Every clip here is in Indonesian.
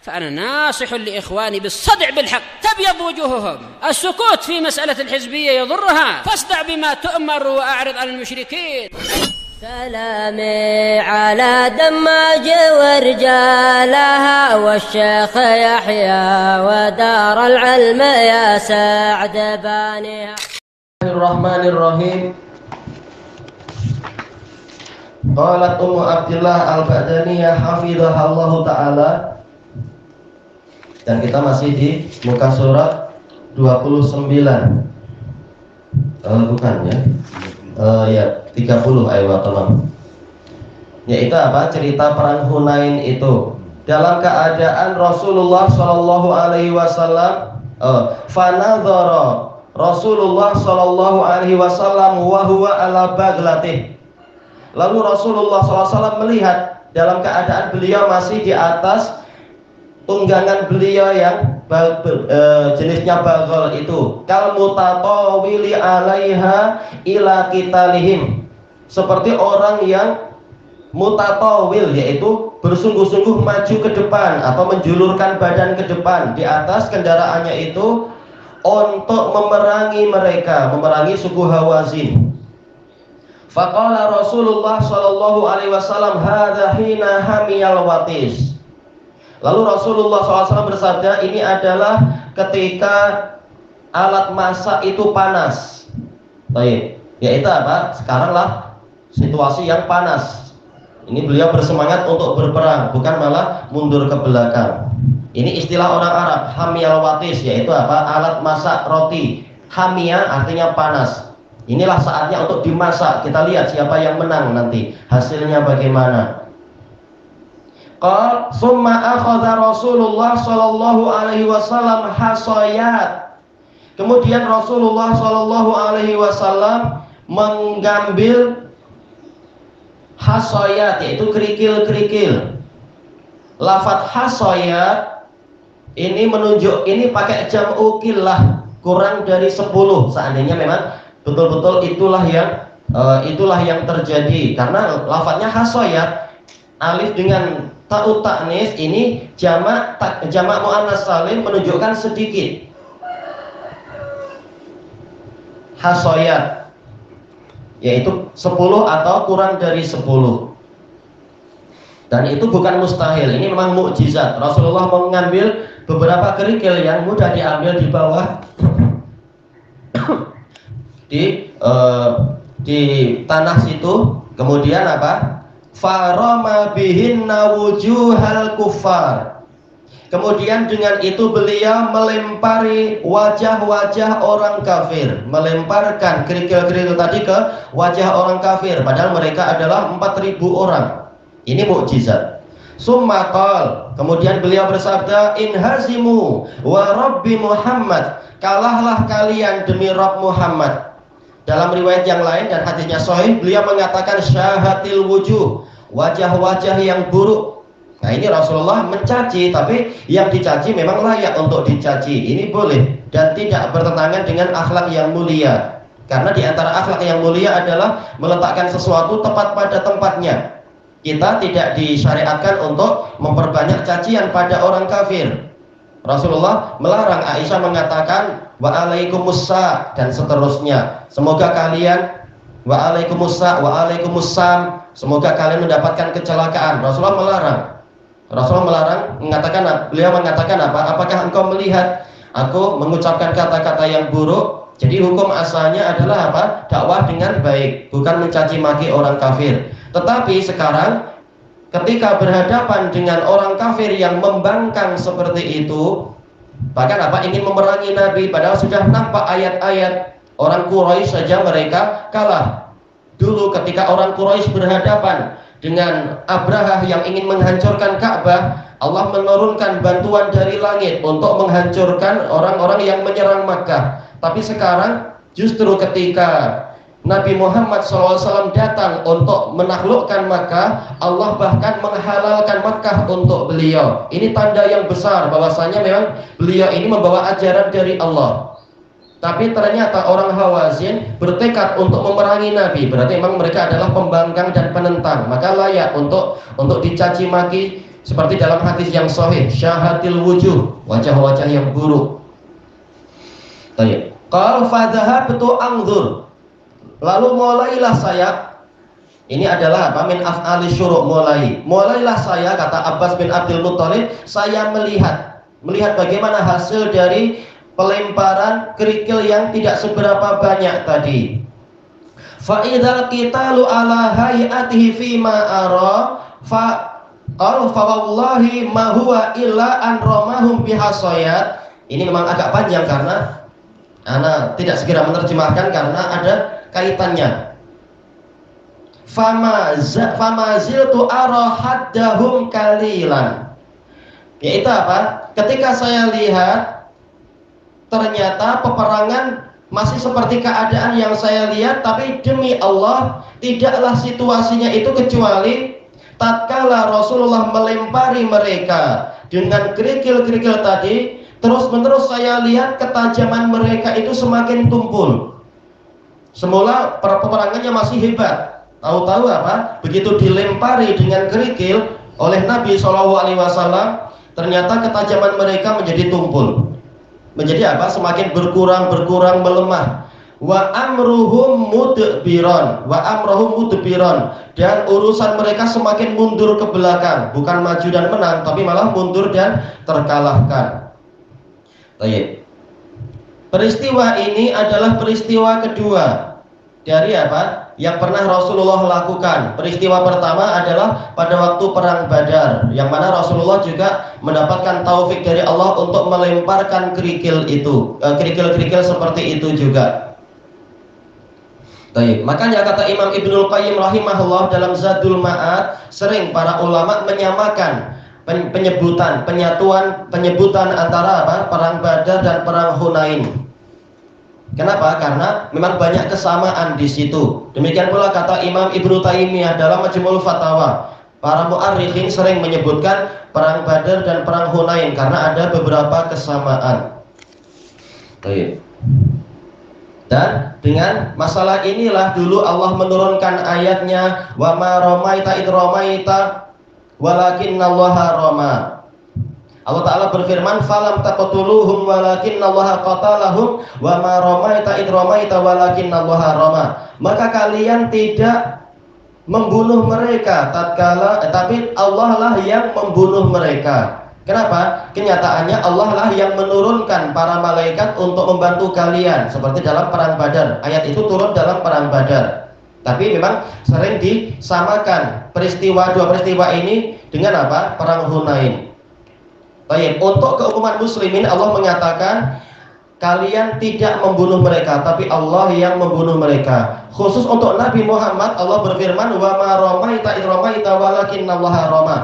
فأنا ناصح لإخواني بالصدع بالحق تبيض وجوههم. السكوت في مسألة الحزبية يضرها، فاصدع بما تؤمر وأعرض عن المشركين. سلامي على دماج ورجالها والشيخ يحيى ودار العلم يا سعد بانيها. الرحمن الرحيم. Qalat Ummu Abdillah Al-Ba'daniyah hafidhahallahu ta'ala. Dan kita masih di muka surat 29. Bukan ya. Ya 30 ayat tolong. Yaitu apa? Cerita perang Hunain itu. Dalam keadaan Rasulullah sallallahu alaihi wasallam fanadhara Rasulullah sallallahu alaihi wasallam wa huwa ala baglatih. Lalu Rasulullah SAW melihat dalam keadaan beliau masih di atas tunggangan beliau yang jenisnya bagol itu. Kal mutatawili alaiha ila qitalihim. Seperti orang yang mutatawil, yaitu bersungguh-sungguh maju ke depan atau menjulurkan badan ke depan di atas kendaraannya itu untuk memerangi mereka, memerangi suku Hawazin. Faqala Rasulullah sallallahu alaihi wasallam hadza hina hamiyal watis. Lalu Rasulullah SAW bersabda, ini adalah ketika alat masak itu panas. Baik, yaitu apa? Sekarang lah situasi yang panas. Ini beliau bersemangat untuk berperang, bukan malah mundur ke belakang. Ini istilah orang Arab, hamiyal watis, yaitu apa? Alat masak roti. Hamiyah artinya panas. Inilah saatnya untuk dimasak. Kita lihat siapa yang menang nanti, hasilnya bagaimana. Qal summa akhadha Rasulullah sallallahu alaihi wasallam hasayat. Kemudian Rasulullah sallallahu alaihi wasallam mengambil hasayat, yaitu kerikil-kerikil. Lafaz hasayat ini menunjuk, ini pakai jam'u qillah, kurang dari 10. Seandainya memang betul-betul itulah yang terjadi, karena lafadznya hasayat, alif dengan ta'ut ta'nis, ini jamak muannas salim menunjukkan sedikit. Hasayat yaitu 10 atau kurang dari 10. Dan itu bukan mustahil, ini memang mukjizat. Rasulullah mengambil beberapa kerikil yang mudah diambil di bawah di tanah situ, kemudian apa? Farama bihinna wujuhal kuffar. Kemudian dengan itu beliau melempari wajah-wajah orang kafir, melemparkan kerikil-kerikil tadi ke wajah orang kafir, padahal mereka adalah 4.000 orang. Ini mukjizat. Summa qal, kemudian beliau bersabda, inhazimu wa rabbi Muhammad, kalahlah kalian demi Rabb Muhammad. Dalam riwayat yang lain dan hadisnya sahih, beliau mengatakan syahatil wujuh, wajah-wajah yang buruk. Nah, ini Rasulullah mencaci, tapi yang dicaci memang layak untuk dicaci. Ini boleh dan tidak bertentangan dengan akhlak yang mulia. Karena di antara akhlak yang mulia adalah meletakkan sesuatu tepat pada tempatnya. Kita tidak disyariatkan untuk memperbanyak cacian pada orang kafir. Rasulullah melarang. Aisyah mengatakan wa'alaikumussalam dan seterusnya. Semoga kalian wa'alaikumussalam, semoga kalian mendapatkan kecelakaan. Rasulullah melarang, beliau mengatakan apa? Apakah engkau melihat aku mengucapkan kata-kata yang buruk? Jadi hukum asalnya adalah apa? Dakwah dengan baik, bukan mencaci maki orang kafir. Tetapi sekarang ketika berhadapan dengan orang kafir yang membangkang seperti itu, bahkan apa, ingin memerangi Nabi, padahal sudah nampak ayat-ayat. Orang Quraisy saja mereka kalah. Dulu ketika orang Quraisy berhadapan dengan Abrahah yang ingin menghancurkan Ka'bah, Allah menurunkan bantuan dari langit untuk menghancurkan orang-orang yang menyerang Makkah. Tapi sekarang justru ketika Nabi Muhammad SAW datang untuk menaklukkan Makkah, Allah bahkan menghalalkan Makkah untuk beliau. Ini tanda yang besar bahwasanya memang beliau ini membawa ajaran dari Allah. Tapi ternyata orang Hawazin bertekad untuk memerangi Nabi. Berarti memang mereka adalah pembangkang dan penentang. Maka layak untuk dicaci maki Seperti dalam hadis yang sahih, syahatil wujuh, wajah-wajah yang buruk. Baik. Qal fadhahabtu anzur. Lalu mulailah saya. Ini adalah apa? Min af'ali syuru', mulailah saya, kata Abbas bin Abdul Muttalib, saya melihat bagaimana hasil dari pelemparan kerikil yang tidak seberapa banyak tadi. Fa idzal qitalu ala hayatihi fi ma ara fa qala fa wallahi ma huwa illa an ramahum bihasayat. Ini memang agak panjang karena ana tidak segera menerjemahkan karena ada kaitannya. Fama ziltu ara haddahum kalilan. Yaitu apa? Ketika saya lihat ternyata peperangan masih seperti keadaan yang saya lihat, tapi demi Allah tidaklah situasinya itu kecuali tatkala Rasulullah melempari mereka dengan kerikil-kerikil tadi, terus-menerus saya lihat ketajaman mereka itu semakin tumpul. Semula peperangannya masih hebat, tahu-tahu apa? Begitu dilempari dengan kerikil oleh Nabi SAW, ternyata ketajaman mereka menjadi tumpul. Menjadi apa? Semakin berkurang melemah. Wa amruhum mudbiran, dan urusan mereka semakin mundur ke belakang, bukan maju dan menang, tapi malah mundur dan terkalahkan. Baik. Peristiwa ini adalah peristiwa kedua dari apa? Yang pernah Rasulullah lakukan. Peristiwa pertama adalah pada waktu perang Badar, yang mana Rasulullah juga mendapatkan taufik dari Allah untuk melemparkan kerikil itu, kerikil-kerikil seperti itu juga. Baik, makanya kata Imam Ibnul Qayyim rahimahullah dalam Zadul Ma'ad, sering para ulama menyamakan penyebutan antara apa? Perang Badar dan perang Hunain. Kenapa? Karena memang banyak kesamaan di situ. Demikian pula kata Imam Ibnu Taimiyah dalam Majmu'ul Fatawa. Para mu'arrikhin sering menyebutkan perang Badar dan perang Hunain karena ada beberapa kesamaan. Baik. Dan dengan masalah inilah dulu Allah menurunkan ayatnya, wa ma ramaita id ramaita walakinnallaha rama. Allah Ta'ala berfirman, falam taqtuluhum walakinnallaha qatalahum wa ma ramaita id ramaita walakinnallaha rama. Maka kalian tidak membunuh mereka tapi Allah lah yang membunuh mereka. Kenapa? Kenyataannya Allah lah yang menurunkan para malaikat untuk membantu kalian, seperti dalam perang Badar. Ayat itu turun dalam perang Badar. Tapi memang sering disamakan dua peristiwa ini dengan apa? Perang Hunain. Baik, untuk keumuman muslimin Allah mengatakan kalian tidak membunuh mereka, tapi Allah yang membunuh mereka. Khusus untuk Nabi Muhammad Allah berfirman, wa ma ramaita id ramaita walakinnallaha rama.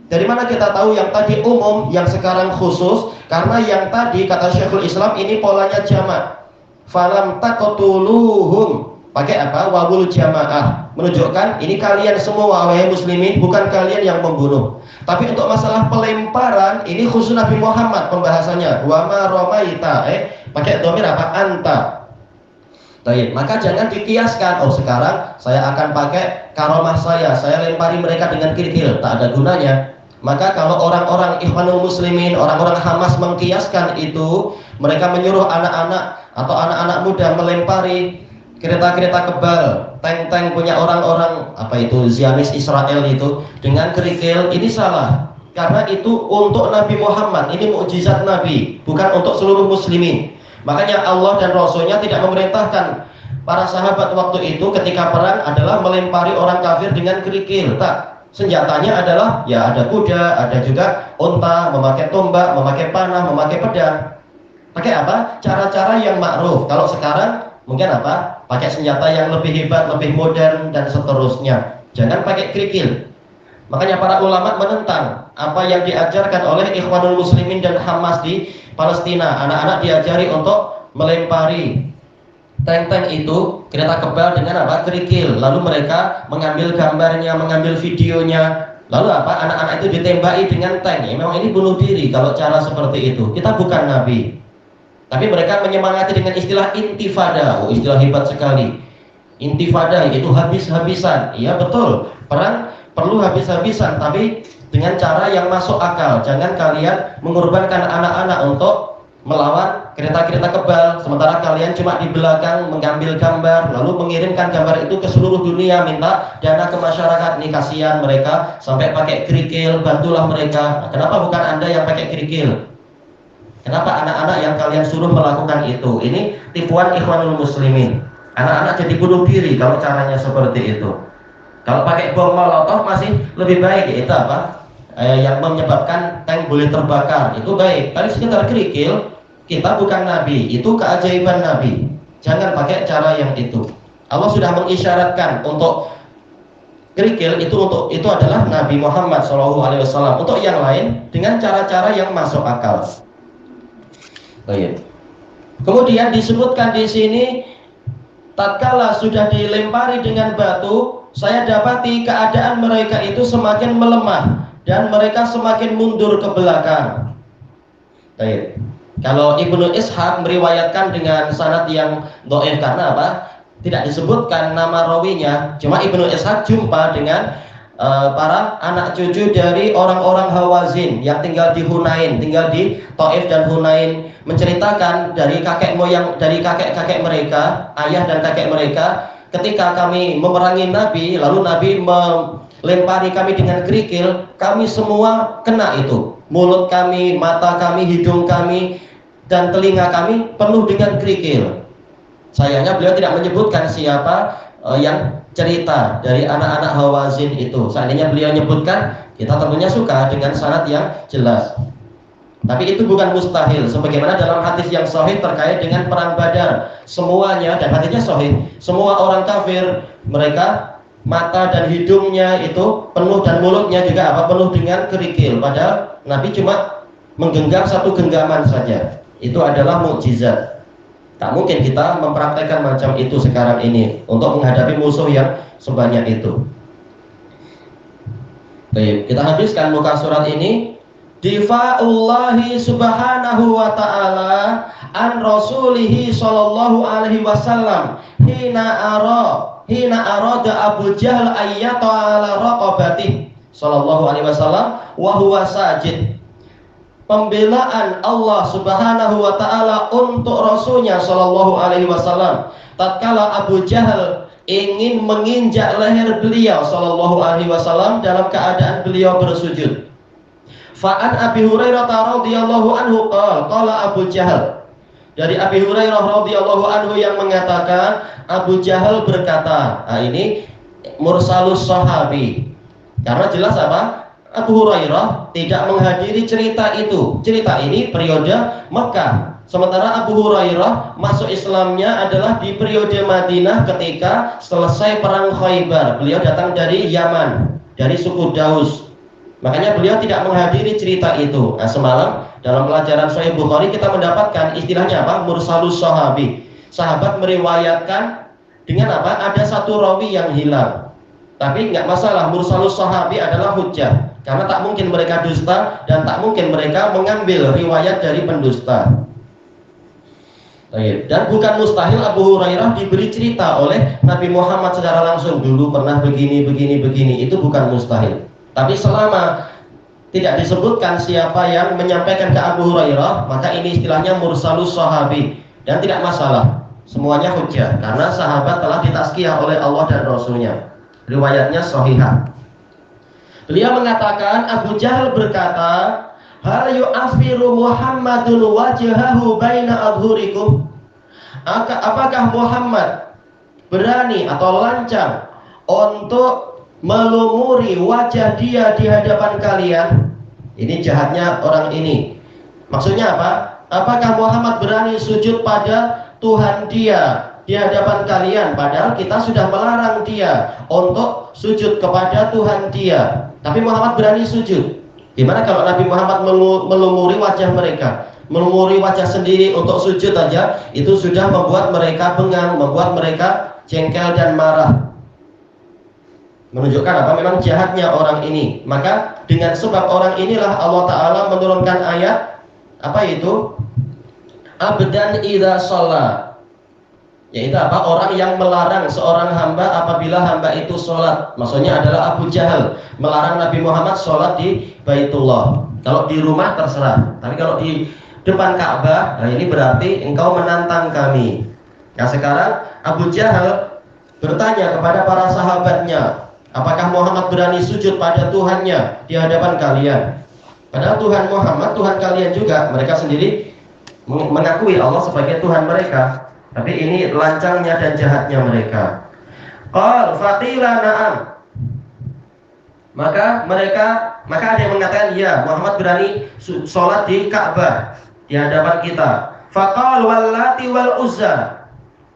Dari mana kita tahu yang tadi umum, yang sekarang khusus? Karena yang tadi kata Syekhul Islam ini polanya jamak. Falam taqtuluhum, pakai apa? Wawul jamaah, menunjukkan ini kalian semua wahai muslimin, bukan kalian yang membunuh. Tapi untuk masalah pelemparan ini khusus Nabi Muhammad pembahasannya. Wa ma ramaita, pakai dhamir apa? Anta. Baik, maka jangan dikiaskan. Oh, sekarang saya akan pakai karomah saya lempari mereka dengan kerikil, tak ada gunanya. Maka kalau orang-orang Ikhwanul Muslimin, orang-orang Hamas mengkiaskan itu, mereka menyuruh anak-anak atau anak-anak muda melempari kereta-kereta kebal, tank-tank punya orang-orang apa itu Zionis Israel itu dengan kerikil, ini salah. Karena itu untuk Nabi Muhammad, ini mukjizat Nabi, bukan untuk seluruh muslimin. Makanya Allah dan Rasulnya tidak memerintahkan para sahabat waktu itu ketika perang adalah melempari orang kafir dengan kerikil. Tak, senjatanya adalah ya ada kuda, ada juga unta, memakai tombak, memakai panah, memakai pedang. Pakai apa? Cara-cara yang ma'ruf. Kalau sekarang mungkin apa? Pakai senjata yang lebih hebat, lebih modern dan seterusnya. Jangan pakai kerikil. Makanya para ulama menentang apa yang diajarkan oleh Ikhwanul Muslimin dan Hamas di Palestina. Anak-anak diajari untuk melempari tank-tank itu, kereta kebal dengan apa? Kerikil. Lalu mereka mengambil gambarnya, mengambil videonya. Lalu apa? Anak-anak itu ditembaki dengan tank. Ya, memang ini bunuh diri kalau cara seperti itu. Kita bukan Nabi. Tapi mereka menyemangati dengan istilah intifada. Oh, istilah hebat sekali. Intifada itu habis-habisan. Iya betul. Perang perlu habis-habisan, tapi dengan cara yang masuk akal. Jangan kalian mengorbankan anak-anak untuk melawan kereta-kereta kebal, sementara kalian cuma di belakang mengambil gambar, lalu mengirimkan gambar itu ke seluruh dunia, minta dana ke masyarakat. Ini kasihan mereka sampai pakai kerikil, bantulah mereka. Kenapa bukan Anda yang pakai kerikil? Kenapa anak-anak yang kalian suruh melakukan itu? Ini tipuan Ikhwanul Muslimin. Anak-anak jadi bunuh diri kalau caranya seperti itu. Kalau pakai bom molotov masih lebih baik, yaitu apa? Yang menyebabkan tank boleh terbakar, itu baik. Tapi sekedar kerikil, kita bukan Nabi, itu keajaiban Nabi. Jangan pakai cara yang itu. Allah sudah mengisyaratkan untuk kerikil itu adalah Nabi Muhammad SAW. Untuk yang lain dengan cara-cara yang masuk akal. Baik. Kemudian disebutkan di sini, tatkala sudah dilempari dengan batu, saya dapati keadaan mereka itu semakin melemah dan mereka semakin mundur ke belakang. Baik. Kalau Ibnu Ishaq meriwayatkan dengan sanad yang dhaif, karena apa? Tidak disebutkan nama rawinya. Cuma Ibnu Ishaq jumpa dengan para anak cucu dari orang-orang Hawazin yang tinggal di Hunain, tinggal di Taif dan Hunain, menceritakan dari kakek moyang, dari kakek-kakek mereka, ayah dan kakek mereka, ketika kami memerangi Nabi, lalu Nabi melempari kami dengan kerikil, kami semua kena itu. Mulut kami, mata kami, hidung kami, dan telinga kami penuh dengan kerikil. Sayangnya beliau tidak menyebutkan siapa yang cerita dari anak-anak Hawazin itu. Seandainya beliau menyebutkan, kita tentunya suka dengan sanad yang jelas. Tapi itu bukan mustahil. Sebagaimana dalam hadis yang sahih terkait dengan perang Badar, semuanya, dan hadisnya sahih, semua orang kafir, mereka mata dan hidungnya itu penuh dan mulutnya juga apa, penuh dengan kerikil. Padahal Nabi cuma menggenggam satu genggaman saja. Itu adalah mukjizat. Tak mungkin kita mempraktekkan macam itu sekarang ini untuk menghadapi musuh yang sebanyak itu. Baik, kita habiskan muka surat ini. Difa'ullahi subhanahu wa ta'ala an rasulihi sallallahu alaihi wasallam hina arada Abu Jahal ayyata ala raqabatih sallallahu alaihi wasallam wa huwa sajid. Pembelaan Allah subhanahu wa ta'ala untuk Rasulnya sallallahu alaihi wasallam tatkala Abu Jahal ingin menginjak leher beliau sallallahu alaihi wasallam dalam keadaan beliau bersujud. Fa'an Abi Hurairah radhiyallahu anhu qala Abu Jahal, dari Abi Hurairah radhiyallahu anhu yang mengatakan Abu Jahal berkata. Nah, ini mursalus sahabi, karena jelas apa? Abu Hurairah tidak menghadiri cerita itu. Cerita ini periode Mekah. Sementara Abu Hurairah masuk Islamnya adalah di periode Madinah ketika selesai perang Khaybar. Beliau datang dari Yaman, dari suku Daus. Makanya beliau tidak menghadiri cerita itu. Nah, semalam dalam pelajaran Sahih Bukhari kita mendapatkan istilahnya apa? Mursalus sahabi. Sahabat meriwayatkan dengan apa? Ada satu rawi yang hilang. Tapi nggak masalah, mursalus sahabi adalah hujjah. Karena tak mungkin mereka dusta dan tak mungkin mereka mengambil riwayat dari pendusta. Dan bukan mustahil Abu Hurairah diberi cerita oleh Nabi Muhammad secara langsung, dulu pernah begini. Itu bukan mustahil. Tapi selama tidak disebutkan siapa yang menyampaikan ke Abu Hurairah, maka ini istilahnya mursalus sahabi. Dan tidak masalah, semuanya hujjah, karena sahabat telah ditazkiyah oleh Allah dan Rasulnya. Riwayatnya sahihah. Beliau mengatakan, Abu Jahal berkata, hal yu'afiru Muhammadun wajhahu baina adhurikum. Apakah Muhammad berani atau lancang untuk melumuri wajah dia di hadapan kalian? Ini jahatnya orang ini. Maksudnya apa? Apakah Muhammad berani sujud pada Tuhan dia di hadapan kalian, padahal kita sudah melarang dia untuk sujud kepada Tuhan dia, tapi Muhammad berani sujud. Gimana kalau Nabi Muhammad melumuri wajah mereka, melumuri wajah sendiri untuk sujud aja, itu sudah membuat mereka bengang, membuat mereka jengkel dan marah. Menunjukkan apa? Memang jahatnya orang ini. Maka dengan sebab orang inilah Allah Ta'ala menurunkan ayat apa itu? Abdan idza shalla. Yaitu apa? Orang yang melarang seorang hamba apabila hamba itu sholat. Maksudnya adalah Abu Jahal melarang Nabi Muhammad sholat di Baitullah. Kalau di rumah terserah, tapi kalau di depan Ka'bah, nah ini berarti engkau menantang kami. Nah sekarang Abu Jahal bertanya kepada para sahabatnya, apakah Muhammad berani sujud pada Tuhannya di hadapan kalian? Padahal Tuhan Muhammad, Tuhan kalian juga. Mereka sendiri mengakui Allah sebagai Tuhan mereka. Tapi ini lancangnya dan jahatnya mereka. Qal faqila na'am. Maka ada yang mengatakan ya, Muhammad berani sholat di Ka'bah di hadapan kita. Faqal wallati wal uzza.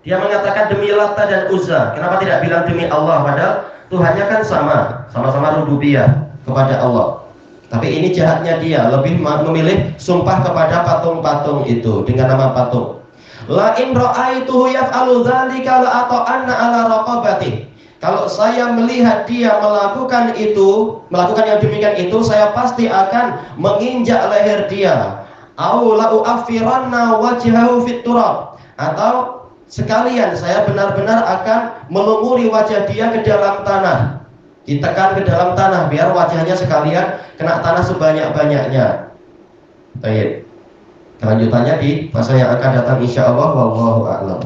Dia mengatakan demi Lata dan Uzza. Kenapa tidak bilang demi Allah? Padahal Tuhannya kan sama-sama rububiyah kepada Allah. Tapi ini jahatnya dia, lebih memilih sumpah kepada patung-patung itu dengan nama patung. La in ra'aituhu yaf'alu dzalika la ata'anna 'ala raqabati. Kalau saya melihat dia melakukan yang demikian itu, saya pasti akan menginjak leher dia. Au la u'affiranna wajhahu fit turab. Atau sekalian saya benar-benar akan melumuri wajah dia ke dalam tanah, ditekan ke dalam tanah biar wajahnya sekalian kena tanah sebanyak-banyaknya. Baik, kelanjutannya di masa yang akan datang insyaallah. Wallahu a'lam.